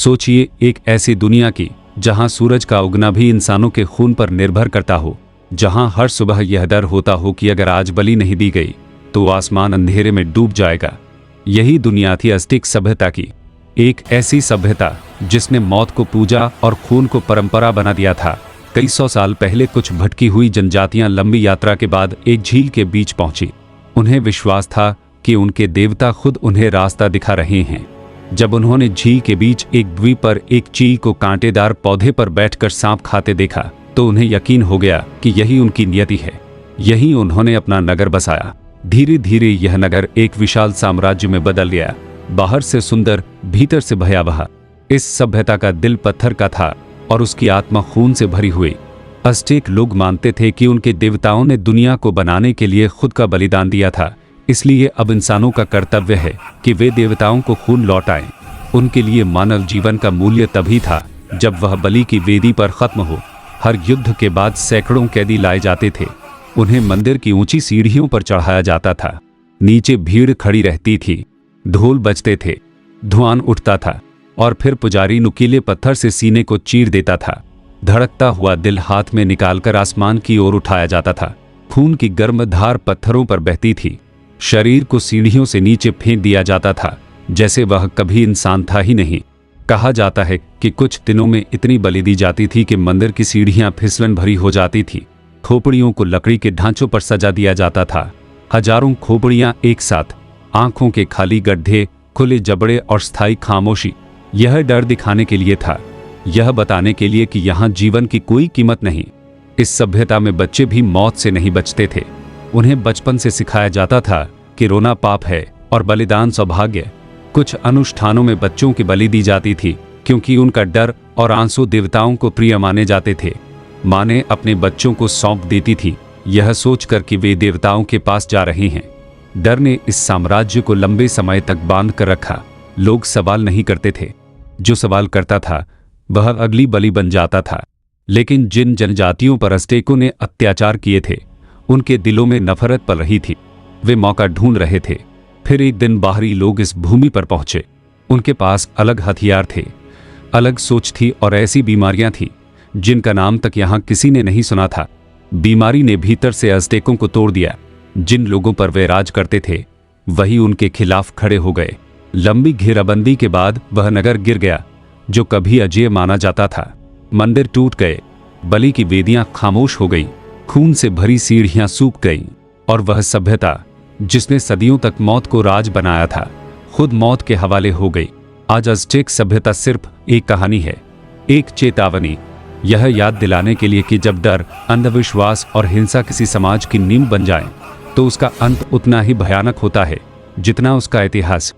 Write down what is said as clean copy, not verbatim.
सोचिए एक ऐसी दुनिया की जहां सूरज का उगना भी इंसानों के खून पर निर्भर करता हो, जहां हर सुबह यह डर होता हो कि अगर आज बलि नहीं दी गई तो आसमान अंधेरे में डूब जाएगा। यही दुनिया थी अज़टेक सभ्यता की, एक ऐसी सभ्यता जिसने मौत को पूजा और खून को परंपरा बना दिया था। कई सौ साल पहले कुछ भटकी हुई जनजातियां लंबी यात्रा के बाद एक झील के बीच पहुंची। उन्हें विश्वास था कि उनके देवता खुद उन्हें रास्ता दिखा रहे हैं। जब उन्होंने झील के बीच एक द्वीप पर एक चील को कांटेदार पौधे पर बैठकर सांप खाते देखा तो उन्हें यकीन हो गया कि यही उनकी नियति है। यहीं उन्होंने अपना नगर बसाया। धीरे धीरे यह नगर एक विशाल साम्राज्य में बदल गया, बाहर से सुंदर, भीतर से भयावह। इस सभ्यता का दिल पत्थर का था और उसकी आत्मा खून से भरी हुई। अज़टेक लोग मानते थे कि उनके देवताओं ने दुनिया को बनाने के लिए खुद का बलिदान दिया था, इसलिए अब इंसानों का कर्तव्य है कि वे देवताओं को खून लौटाएं। उनके लिए मानव जीवन का मूल्य तभी था जब वह बलि की वेदी पर खत्म हो। हर युद्ध के बाद सैकड़ों कैदी लाए जाते थे। उन्हें मंदिर की ऊंची सीढ़ियों पर चढ़ाया जाता था। नीचे भीड़ खड़ी रहती थी, ढोल बजते थे, धुआं उठता था और फिर पुजारी नुकीले पत्थर से सीने को चीर देता था। धड़कता हुआ दिल हाथ में निकालकर आसमान की ओर उठाया जाता था। खून की गर्म धार पत्थरों पर बहती थी। शरीर को सीढ़ियों से नीचे फेंक दिया जाता था जैसे वह कभी इंसान था ही नहीं। कहा जाता है कि कुछ दिनों में इतनी बलि दी जाती थी कि मंदिर की सीढ़ियां फिसलन भरी हो जाती थी। खोपड़ियों को लकड़ी के ढांचों पर सजा दिया जाता था। हजारों खोपड़ियां एक साथ, आंखों के खाली गड्ढे, खुले जबड़े और स्थायी खामोशी। यह डर दिखाने के लिए था, यह बताने के लिए कि यहां जीवन की कोई कीमत नहीं। इस सभ्यता में बच्चे भी मौत से नहीं बचते थे। उन्हें बचपन से सिखाया जाता था कि रोना पाप है और बलिदान सौभाग्य। कुछ अनुष्ठानों में बच्चों की बलि दी जाती थी क्योंकि उनका डर और आंसू देवताओं को प्रिय माने जाते थे। माँ ने अपने बच्चों को सौंप देती थी, यह सोचकर कि वे देवताओं के पास जा रहे हैं। डर ने इस साम्राज्य को लंबे समय तक बांध कर रखा। लोग सवाल नहीं करते थे, जो सवाल करता था वह अगली बलि बन जाता था। लेकिन जिन जनजातियों पर अज़टेकों ने अत्याचार किए थे उनके दिलों में नफरत पल रही थी। वे मौका ढूंढ रहे थे। फिर एक दिन बाहरी लोग इस भूमि पर पहुंचे। उनके पास अलग हथियार थे, अलग सोच थी और ऐसी बीमारियां थीं जिनका नाम तक यहां किसी ने नहीं सुना था। बीमारी ने भीतर से अज़टेकों को तोड़ दिया। जिन लोगों पर वे राज करते थे वही उनके खिलाफ खड़े हो गए। लंबी घेराबंदी के बाद वह नगर गिर गया जो कभी अजेय माना जाता था। मंदिर टूट गए, बलि की वेदियां खामोश हो गईं, खून से भरी सीढ़ियां सूख गईं और वह सभ्यता जिसने सदियों तक मौत को राज बनाया था खुद मौत के हवाले हो गई। आज अज़टेक सभ्यता सिर्फ एक कहानी है, एक चेतावनी, यह याद दिलाने के लिए कि जब डर, अंधविश्वास और हिंसा किसी समाज की नींव बन जाए तो उसका अंत उतना ही भयानक होता है जितना उसका इतिहास।